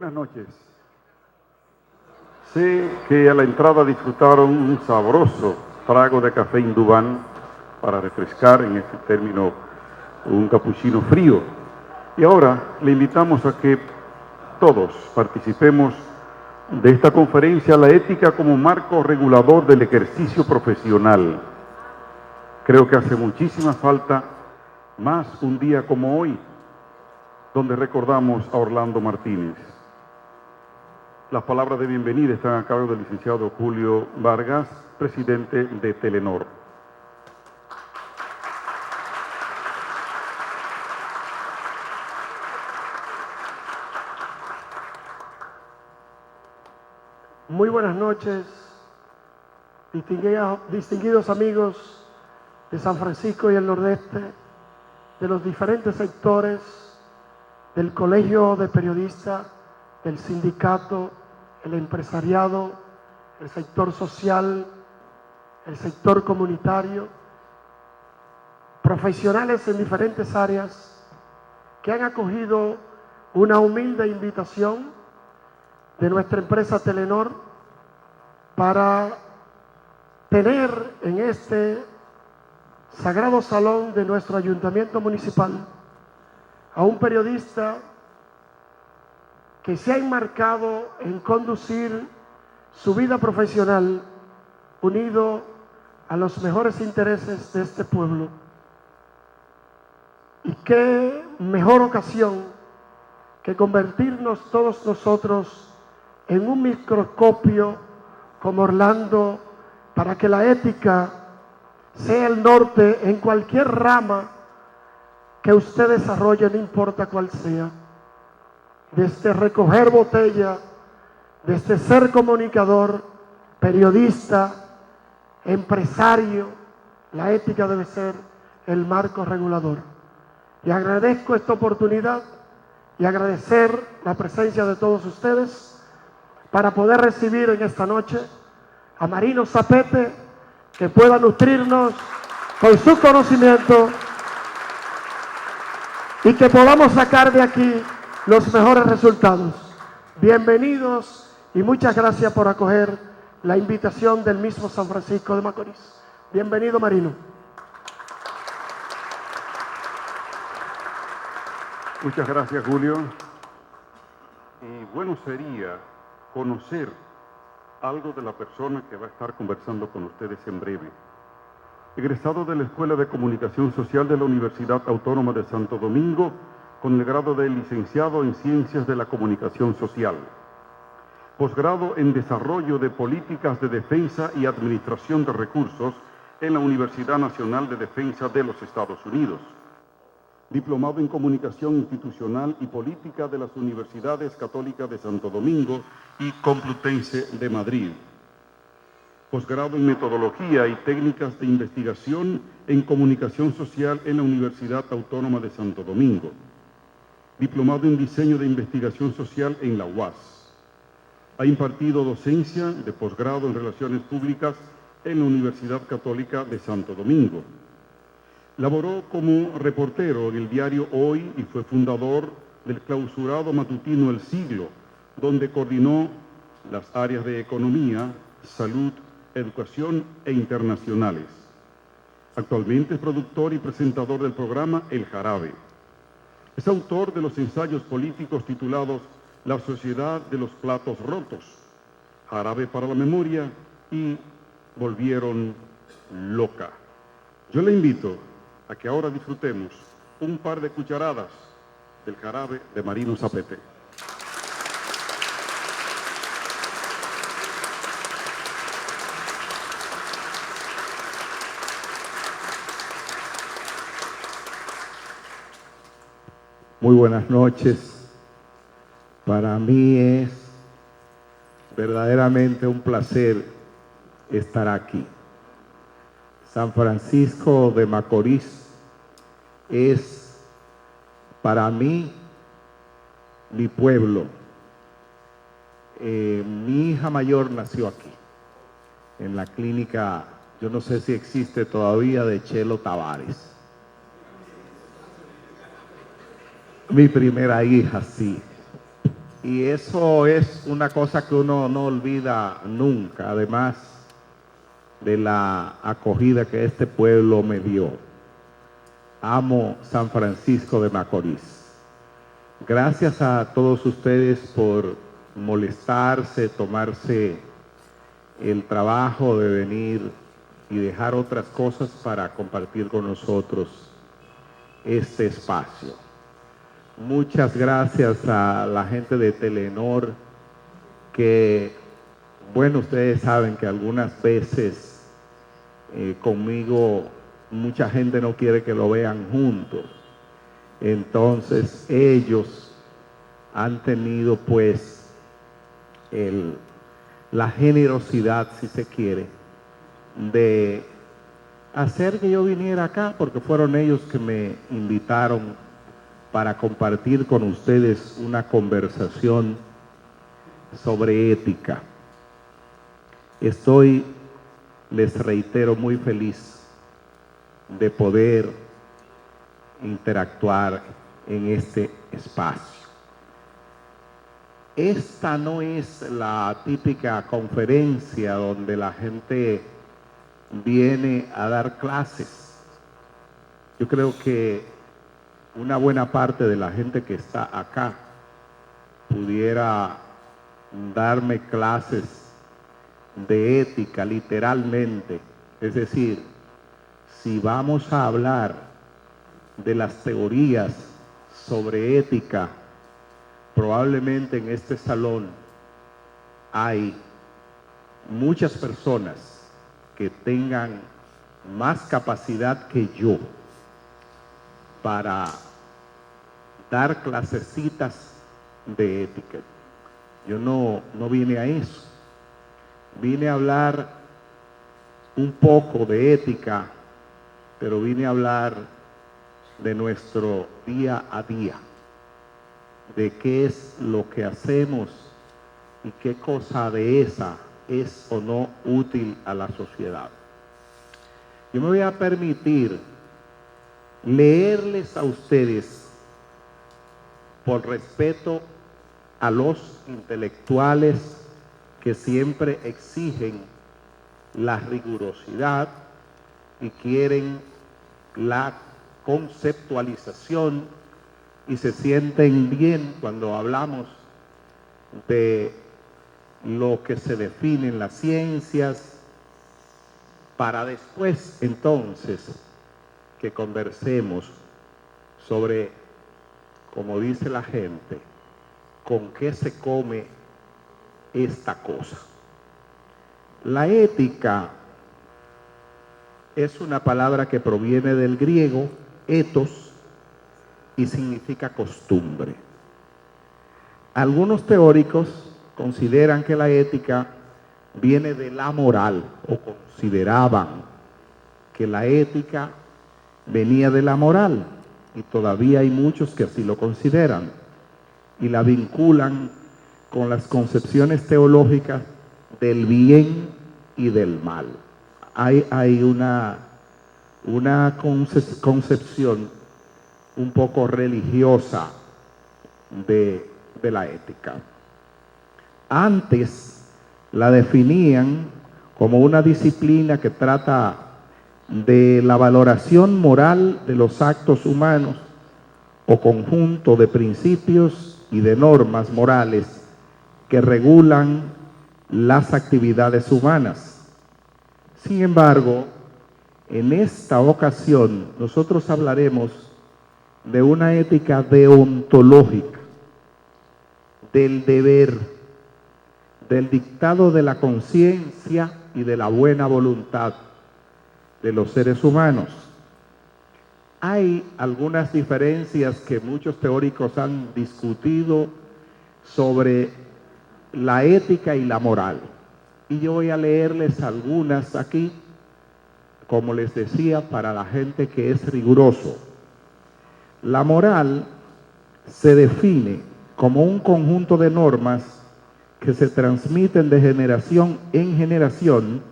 Buenas noches. Sé que a la entrada disfrutaron un sabroso trago de café hindubán para refrescar, en este término, un capuchino frío. Y ahora le invitamos a que todos participemos de esta conferencia, La ética como marco regulador del ejercicio profesional. Creo que hace muchísima falta más un día como hoy, donde recordamos a Orlando Martínez. Las palabras de bienvenida están a cargo del licenciado Julio Vargas, presidente de Telenor. Muy buenas noches, distinguidos amigos de San Francisco y el Nordeste, de los diferentes sectores, del Colegio de Periodistas, del sindicato, el empresariado, el sector social, el sector comunitario, profesionales en diferentes áreas que han acogido una humilde invitación de nuestra empresa Telenor para tener en este sagrado salón de nuestro ayuntamiento municipal a un periodista que se ha enmarcado en conducir su vida profesional unido a los mejores intereses de este pueblo. Y qué mejor ocasión que convertirnos todos nosotros en un microscopio como Orlando, para que la ética sea el norte en cualquier rama que usted desarrolle, no importa cuál sea. Desde recoger botella, desde ser comunicador, periodista, empresario, la ética debe ser el marco regulador. Y agradezco esta oportunidad y agradecer la presencia de todos ustedes para poder recibir en esta noche a Marino Zapete, que pueda nutrirnos con su conocimiento y que podamos sacar de aquí los mejores resultados. Bienvenidos y muchas gracias por acoger la invitación del mismo San Francisco de Macorís. Bienvenido, Marino. Muchas gracias, Julio. Y bueno sería conocer algo de la persona que va a estar conversando con ustedes en breve. Egresado de la Escuela de Comunicación Social de la Universidad Autónoma de Santo Domingo, con el grado de licenciado en Ciencias de la Comunicación Social. Posgrado en Desarrollo de Políticas de Defensa y Administración de Recursos en la Universidad Nacional de Defensa de los Estados Unidos. Diplomado en Comunicación Institucional y Política de las Universidades Católicas de Santo Domingo y Complutense de Madrid. Posgrado en Metodología y Técnicas de Investigación en Comunicación Social en la Universidad Autónoma de Santo Domingo. Diplomado en Diseño de Investigación Social en la UAS. Ha impartido docencia de posgrado en Relaciones Públicas en la Universidad Católica de Santo Domingo. Laboró como reportero en el diario Hoy y fue fundador del clausurado matutino El Siglo, donde coordinó las áreas de Economía, Salud, Educación e Internacionales. Actualmente es productor y presentador del programa El Jarabe. Es autor de los ensayos políticos titulados La Sociedad de los Platos Rotos, Jarabe para la Memoria y Volvieron Loca. Yo le invito a que ahora disfrutemos un par de cucharadas del jarabe de Marino Zapete. Muy buenas noches. Para mí es verdaderamente un placer estar aquí. San Francisco de Macorís es para mí mi pueblo. Mi hija mayor nació aquí, en la clínica, yo no sé si existe todavía, de Chelo Tavares. Mi primera hija, sí. Y eso es una cosa que uno no olvida nunca, además de la acogida que este pueblo me dio. Amo San Francisco de Macorís. Gracias a todos ustedes por molestarse, tomarse el trabajo de venir y dejar otras cosas para compartir con nosotros este espacio. Muchas gracias a la gente de Telenor que, bueno, ustedes saben que algunas veces conmigo mucha gente no quiere que lo vean juntos. Entonces ellos han tenido pues la generosidad, si se quiere, de hacer que yo viniera acá, porque fueron ellos que me invitaron para compartir con ustedes una conversación sobre ética. Estoy, les reitero, muy feliz de poder interactuar en este espacio. Esta no es la típica conferencia donde la gente viene a dar clases. Yo creo que una buena parte de la gente que está acá pudiera darme clases de ética, literalmente. Es decir, si vamos a hablar de las teorías sobre ética, probablemente en este salón hay muchas personas que tengan más capacidad que yo para dar clasecitas de ética. Yo no vine a eso. Vine a hablar un poco de ética, pero vine a hablar de nuestro día a día, de qué es lo que hacemos y qué cosa de esa es o no útil a la sociedad. Yo me voy a permitir leerles a ustedes, por respeto a los intelectuales que siempre exigen la rigurosidad y quieren la conceptualización y se sienten bien cuando hablamos de lo que se define en las ciencias, para después entonces que conversemos sobre, como dice la gente, con qué se come esta cosa. La ética es una palabra que proviene del griego ethos y significa costumbre. Algunos teóricos consideran que la ética viene de la moral, o consideraban que la ética venía de la moral, y todavía hay muchos que así lo consideran y la vinculan con las concepciones teológicas del bien y del mal. Hay una concepción un poco religiosa de la ética. Antes la definían como una disciplina que trata de la valoración moral de los actos humanos o conjunto de principios y de normas morales que regulan las actividades humanas. Sin embargo, en esta ocasión nosotros hablaremos de una ética deontológica, del deber, del dictado de la conciencia y de la buena voluntad de los seres humanos. Hay algunas diferencias que muchos teóricos han discutido sobre la ética y la moral. Y yo voy a leerles algunas aquí, como les decía, para la gente que es riguroso. La moral se define como un conjunto de normas que se transmiten de generación en generación,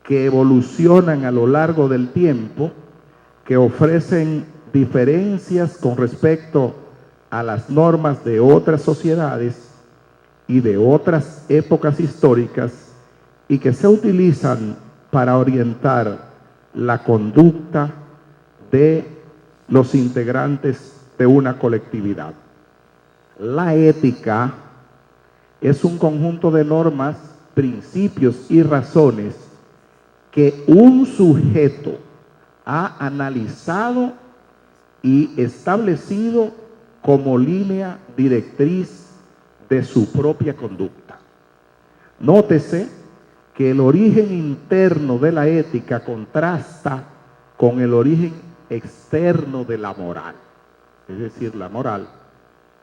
que evolucionan a lo largo del tiempo, que ofrecen diferencias con respecto a las normas de otras sociedades y de otras épocas históricas y que se utilizan para orientar la conducta de los integrantes de una colectividad. La ética es un conjunto de normas, principios y razones que un sujeto ha analizado y establecido como línea directriz de su propia conducta. Nótese que el origen interno de la ética contrasta con el origen externo de la moral. Es decir, la moral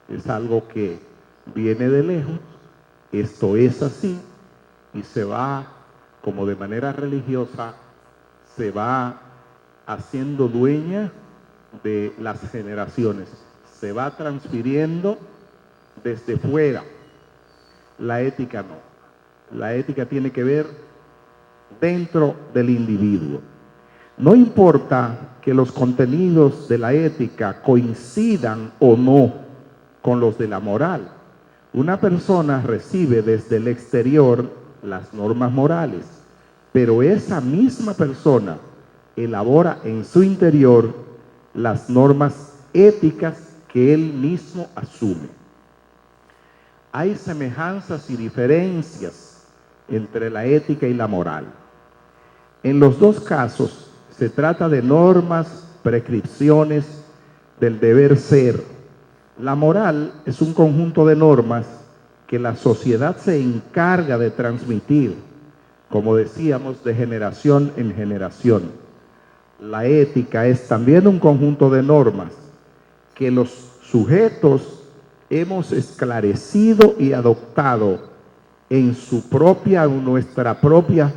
es algo que viene de lejos, esto es así, y se va, como de manera religiosa, se va haciendo dueña de las generaciones, se va transfiriendo desde fuera. La ética no. La ética tiene que ver dentro del individuo. No importa que los contenidos de la ética coincidan o no con los de la moral. Una persona recibe desde el exterior las normas morales, pero esa misma persona elabora en su interior las normas éticas que él mismo asume. Hay semejanzas y diferencias entre la ética y la moral. En los dos casos se trata de normas, prescripciones del deber ser. La moral es un conjunto de normas que la sociedad se encarga de transmitir, como decíamos, de generación en generación. La ética es también un conjunto de normas que los sujetos hemos esclarecido y adoptado en su propia o nuestra propia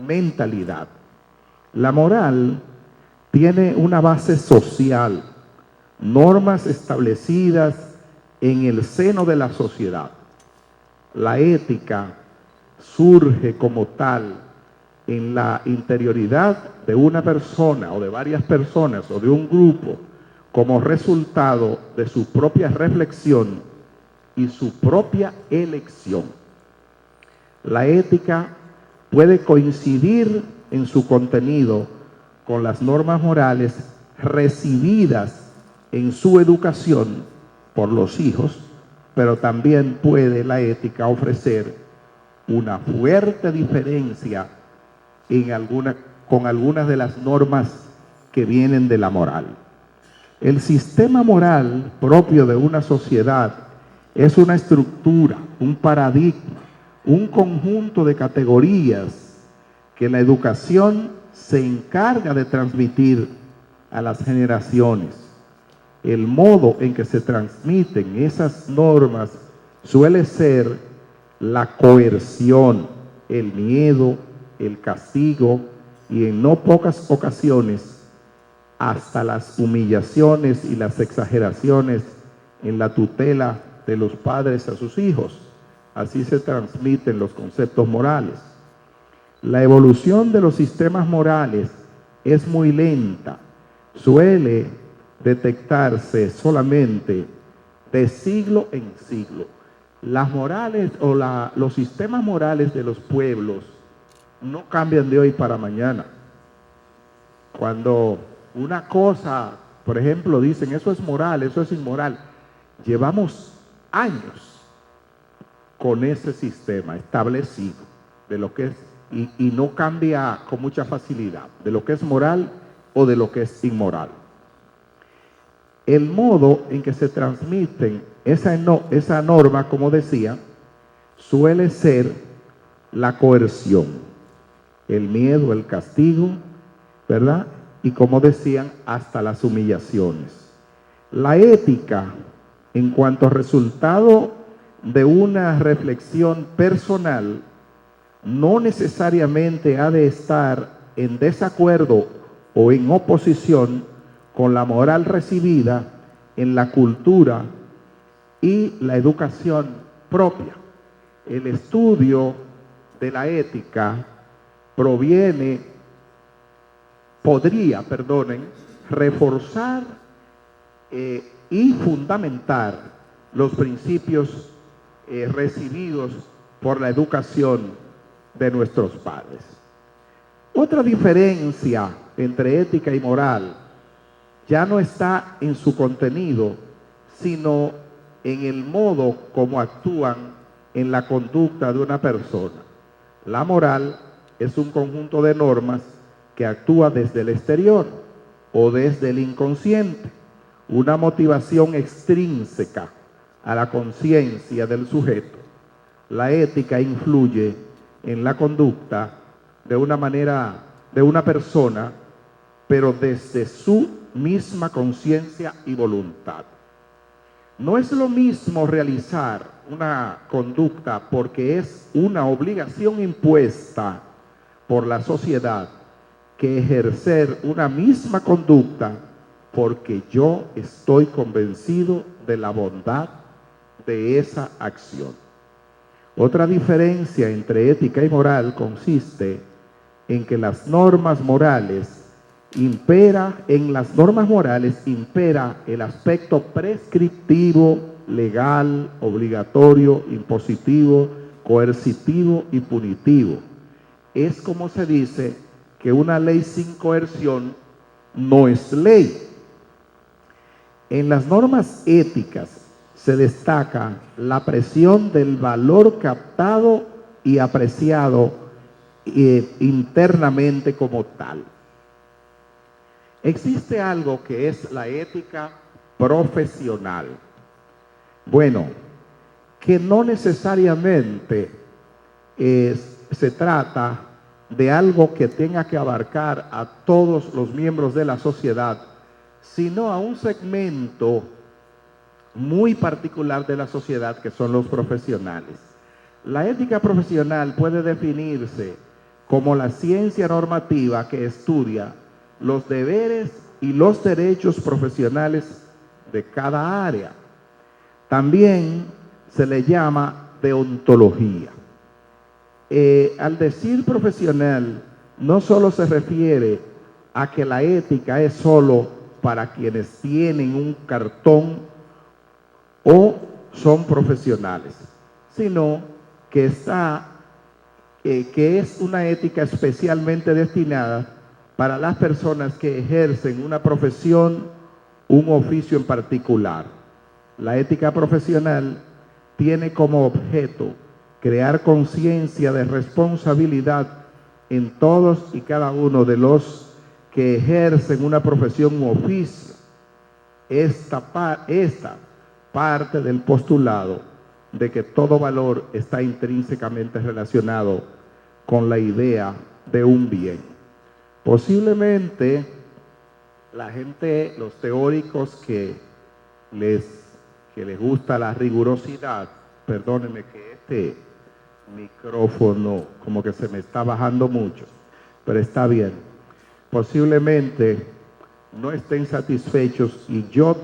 mentalidad. La moral tiene una base social, normas establecidas en el seno de la sociedad. La ética surge como tal en la interioridad de una persona o de varias personas o de un grupo como resultado de su propia reflexión y su propia elección. La ética puede coincidir en su contenido con las normas morales recibidas en su educación por los hijos, pero también puede la ética ofrecer una fuerte diferencia con algunas de las normas que vienen de la moral. El sistema moral propio de una sociedad es una estructura, un paradigma, un conjunto de categorías que la educación se encarga de transmitir a las generaciones. El modo en que se transmiten esas normas suele ser la coerción, el miedo, el castigo y en no pocas ocasiones hasta las humillaciones y las exageraciones en la tutela de los padres a sus hijos. Así se transmiten los conceptos morales. La evolución de los sistemas morales es muy lenta. Suele detectarse solamente de siglo en siglo. Las morales o los sistemas morales de los pueblos no cambian de hoy para mañana. Cuando una cosa, por ejemplo, dicen eso es moral, eso es inmoral, llevamos años con ese sistema establecido de lo que es y no cambia con mucha facilidad de lo que es moral o de lo que es inmoral. El modo en que se transmiten esa norma, como decía, suele ser la coerción, el miedo, el castigo, ¿verdad? Y como decían, hasta las humillaciones. La ética, en cuanto a resultado de una reflexión personal, no necesariamente ha de estar en desacuerdo o en oposición con la moral recibida en la cultura y la educación propia. El estudio de la ética podría reforzar y fundamentar los principios recibidos por la educación de nuestros padres. Otra diferencia entre ética y moral ya no está en su contenido, sino en el modo como actúan en la conducta de una persona. La moral es un conjunto de normas que actúa desde el exterior o desde el inconsciente, una motivación extrínseca a la conciencia del sujeto. La ética influye en la conducta de una manera de una persona, pero desde su misma conciencia y voluntad. No es lo mismo realizar una conducta porque es una obligación impuesta por la sociedad que ejercer una misma conducta porque yo estoy convencido de la bondad de esa acción. Otra diferencia entre ética y moral consiste en que las normas morales impera el aspecto prescriptivo, legal, obligatorio, impositivo, coercitivo y punitivo. Es como se dice que una ley sin coerción no es ley. En las normas éticas se destaca la presión del valor captado y apreciado internamente como tal. Existe algo que es la ética profesional. Bueno, que no necesariamente se trata de algo que tenga que abarcar a todos los miembros de la sociedad, sino a un segmento muy particular de la sociedad que son los profesionales. La ética profesional puede definirse como la ciencia normativa que estudia los deberes y los derechos profesionales de cada área. También se le llama deontología. Al decir profesional, no solo se refiere a que la ética es solo para quienes tienen un cartón o son profesionales, sino que es una ética especialmente destinada para las personas que ejercen una profesión, un oficio en particular. La ética profesional tiene como objeto crear conciencia de responsabilidad en todos y cada uno de los que ejercen una profesión u oficio. Esta parte del postulado de que todo valor está intrínsecamente relacionado con la idea de un bien. Posiblemente la gente, los teóricos que les gusta la rigurosidad, perdónenme que este micrófono como que se me está bajando mucho, pero está bien. Posiblemente no estén satisfechos y yo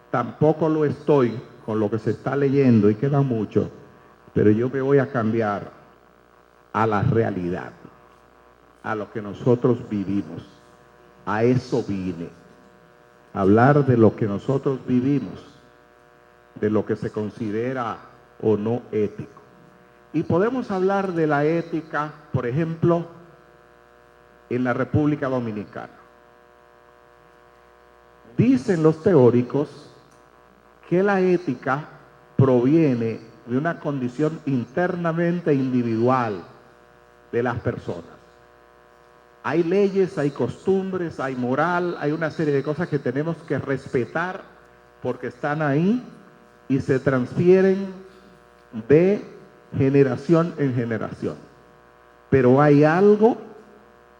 tampoco lo estoy con lo que se está leyendo y queda mucho, pero yo me voy a cambiar a la realidad, a lo que nosotros vivimos. A eso vine, a hablar de lo que nosotros vivimos, de lo que se considera o no ético. Y podemos hablar de la ética, por ejemplo, en la República Dominicana. Dicen los teóricos que la ética proviene de una condición internamente individual de las personas. Hay leyes, hay costumbres, hay moral, hay una serie de cosas que tenemos que respetar porque están ahí y se transfieren de generación en generación. Pero hay algo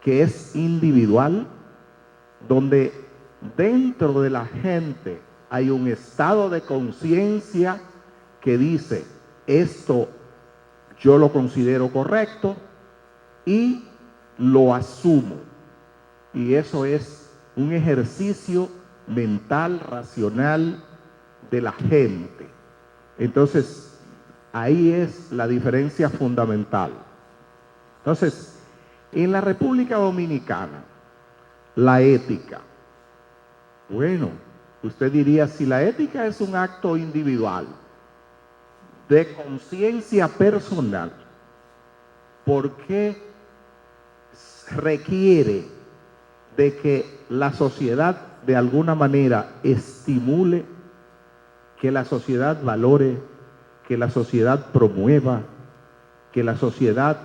que es individual, donde dentro de la gente hay un estado de conciencia que dice, esto yo lo considero correcto y lo asumo. Y eso es un ejercicio mental, racional de la gente. Entonces, ahí es la diferencia fundamental. Entonces, en la República Dominicana, la ética, bueno, usted diría, si la ética es un acto individual, de conciencia personal, ¿por qué requiere de que la sociedad de alguna manera estimule, que la sociedad valore, que la sociedad promueva, que la sociedad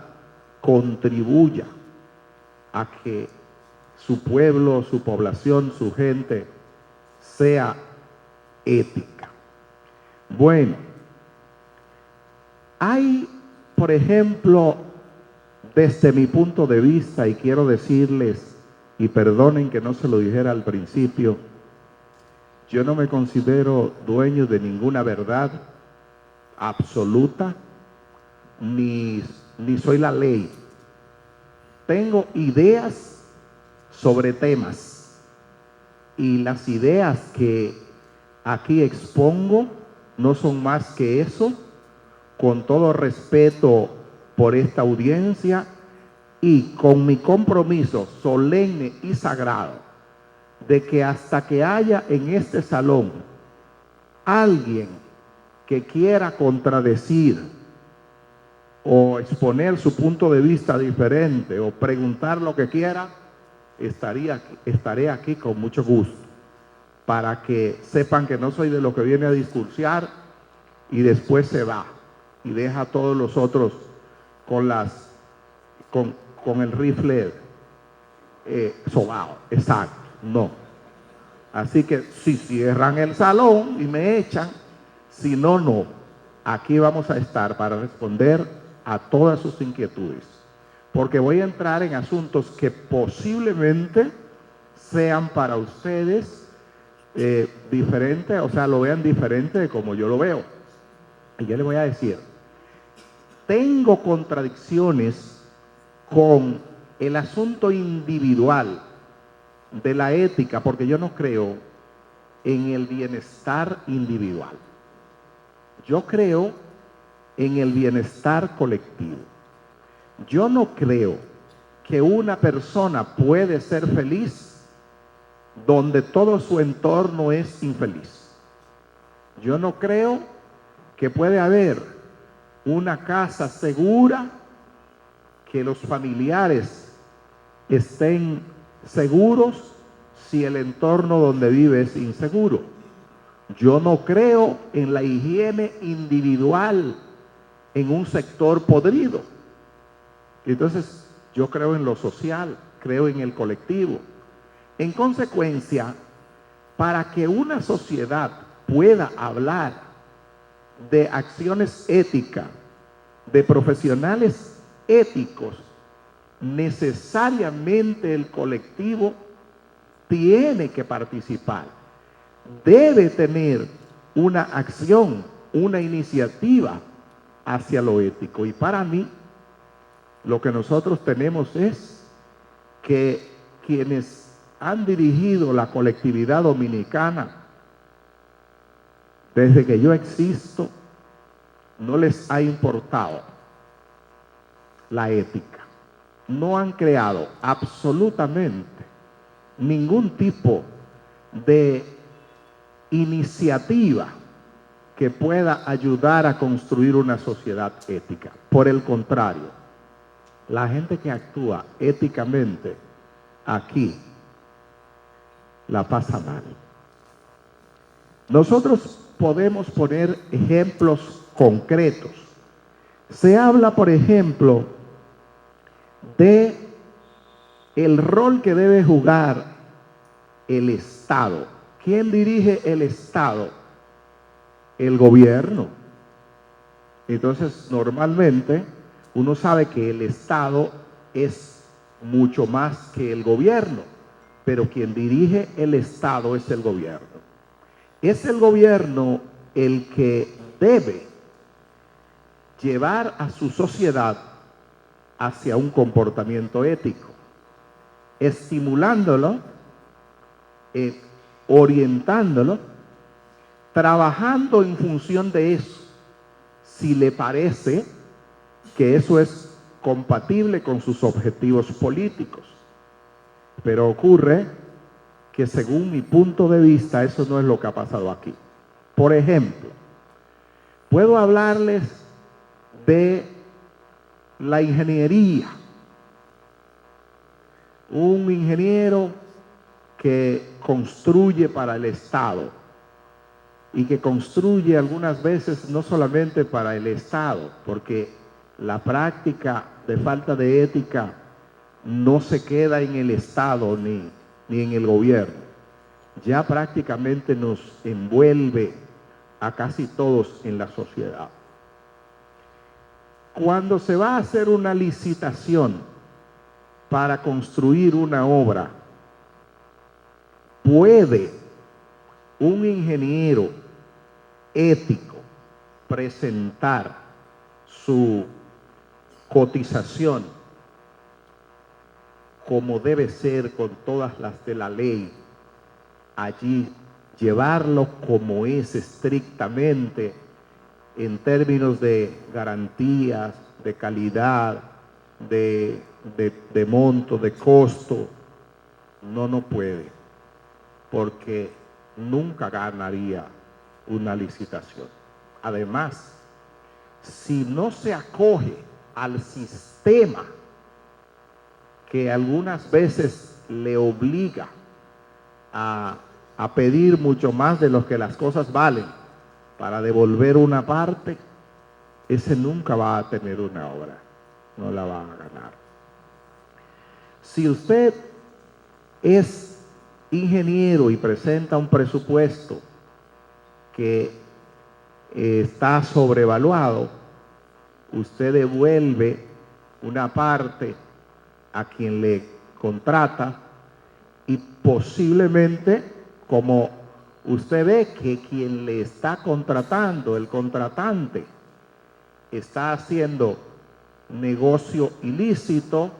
contribuya a que su pueblo, su población, su gente sea ética? Bueno, hay, por ejemplo, desde mi punto de vista, y quiero decirles, y perdonen que no se lo dijera al principio, yo no me considero dueño de ninguna verdad absoluta, ni soy la ley. Tengo ideas sobre temas, y las ideas que aquí expongo no son más que eso, con todo respeto por esta audiencia y con mi compromiso solemne y sagrado de que hasta que haya en este salón alguien que quiera contradecir o exponer su punto de vista diferente o preguntar lo que quiera, estaré aquí con mucho gusto, para que sepan que no soy de lo que viene a discursiar y después se va y deja a todos los otros con el rifle sobao. Exacto, no. Así que si cierran el salón y me echan, si no, no. Aquí vamos a estar para responder a todas sus inquietudes, porque voy a entrar en asuntos que posiblemente sean para ustedes diferentes, o sea, lo vean diferente de como yo lo veo. Y yo le voy a decir, tengo contradicciones con el asunto individual de la ética, porque yo no creo en el bienestar individual. Yo creo en el bienestar colectivo. Yo no creo que una persona puede ser feliz donde todo su entorno es infeliz. Yo no creo que puede haber una casa segura, que los familiares estén seguros si el entorno donde vive es inseguro. Yo no creo en la higiene individual en un sector podrido. Entonces, yo creo en lo social, creo en el colectivo. En consecuencia, para que una sociedad pueda hablar de acciones éticas, de profesionales éticos, necesariamente el colectivo tiene que participar, debe tener una acción, una iniciativa hacia lo ético. Y para mí, lo que nosotros tenemos es que quienes han dirigido la colectividad dominicana desde que yo existo, no les ha importado la ética. No han creado absolutamente ningún tipo de iniciativa que pueda ayudar a construir una sociedad ética. Por el contrario, la gente que actúa éticamente aquí la pasa mal. Nosotros podemos poner ejemplos concretos. Se habla, por ejemplo, de el rol que debe jugar el Estado. ¿Quién dirige el Estado? El gobierno. Entonces, normalmente, uno sabe que el Estado es mucho más que el gobierno, pero quien dirige el Estado es el gobierno. Es el gobierno el que debe llevar a su sociedad hacia un comportamiento ético, estimulándolo, orientándolo, trabajando en función de eso, si le parece que eso es compatible con sus objetivos políticos. Pero ocurre que según mi punto de vista, eso no es lo que ha pasado aquí. Por ejemplo, Puedo hablarles de la ingeniería. Un ingeniero que construye para el Estado y que construye algunas veces no solamente para el Estado, porque la práctica de falta de ética no se queda en el Estado ni en el gobierno. Ya prácticamente nos envuelve a casi todos en la sociedad. Cuando se va a hacer una licitación para construir una obra, ¿puede un ingeniero ético presentar su cotización como debe ser, con todas las de la ley, allí llevarlo como es estrictamente en términos de garantías, de calidad, de monto, de costo? No puede, porque nunca ganaría una licitación. Además, si no se acoge al sistema que algunas veces le obliga a pedir mucho más de lo que las cosas valen para devolver una parte, ese nunca va a tener una obra, no la va a ganar. Si usted es ingeniero y presenta un presupuesto que está sobrevaluado, usted devuelve una parte a quien le contrata y posiblemente, como usted ve que quien le está contratando, el contratante, está haciendo negocio ilícito,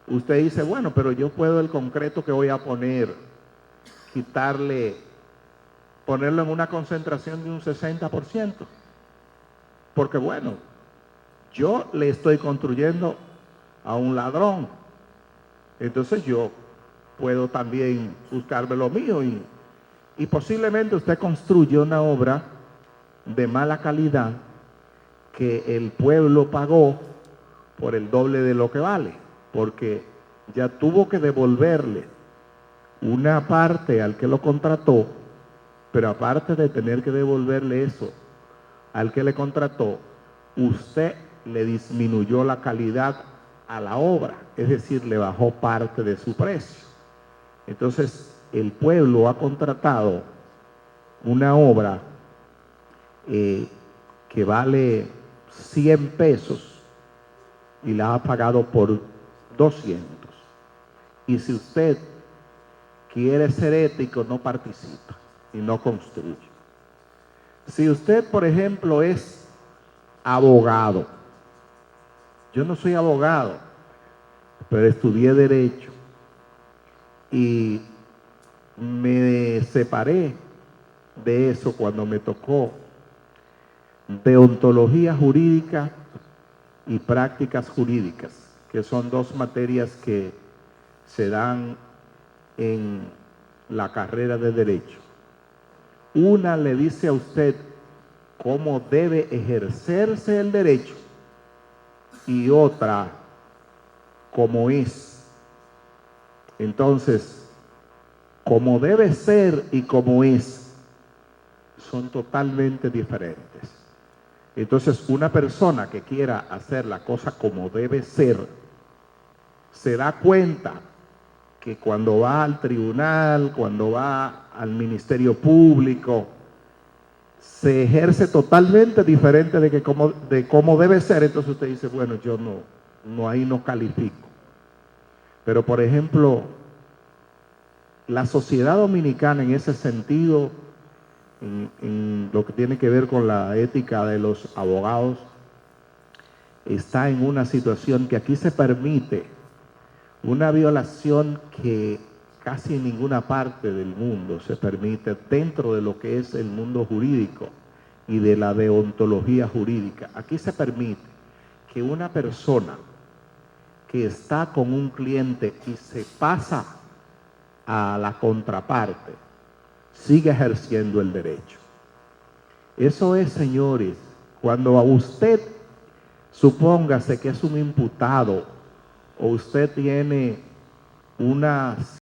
usted dice, bueno, pero yo puedo el concreto que voy a poner, ponerlo en una concentración de un 60%, porque bueno, yo le estoy construyendo a un ladrón, entonces yo puedo también buscarme lo mío, y posiblemente usted construye una obra de mala calidad que el pueblo pagó por el doble de lo que vale, porque ya tuvo que devolverle una parte al que lo contrató, pero aparte de tener que devolverle eso al que le contrató, usted le disminuyó la calidad a la obra, es decir, le bajó parte de su precio. Entonces, el pueblo ha contratado una obra que vale 100 pesos y la ha pagado por 200. Y si usted quiere ser ético, no participa y no construye. Si usted, por ejemplo, es abogado, yo no soy abogado, pero estudié Derecho y me separé de eso cuando me tocó deontología jurídica y prácticas jurídicas, que son dos materias que se dan en la carrera de Derecho. Una le dice a usted cómo debe ejercerse el derecho y otra cómo es. Entonces, como debe ser y como es, son totalmente diferentes. Entonces, una persona que quiera hacer la cosa como debe ser, se da cuenta que cuando va al tribunal, cuando va al Ministerio Público, se ejerce totalmente diferente de cómo debe ser. Entonces usted dice, bueno, yo ahí no califico. Pero, por ejemplo, la sociedad dominicana en ese sentido, en lo que tiene que ver con la ética de los abogados, está en una situación que aquí se permite una violación que casi en ninguna parte del mundo se permite dentro de lo que es el mundo jurídico y de la deontología jurídica. Aquí se permite que una persona que está con un cliente y se pasa a la contraparte, siga ejerciendo el derecho. Eso es, señores, Cuando a usted, supóngase que es un imputado o usted tiene unas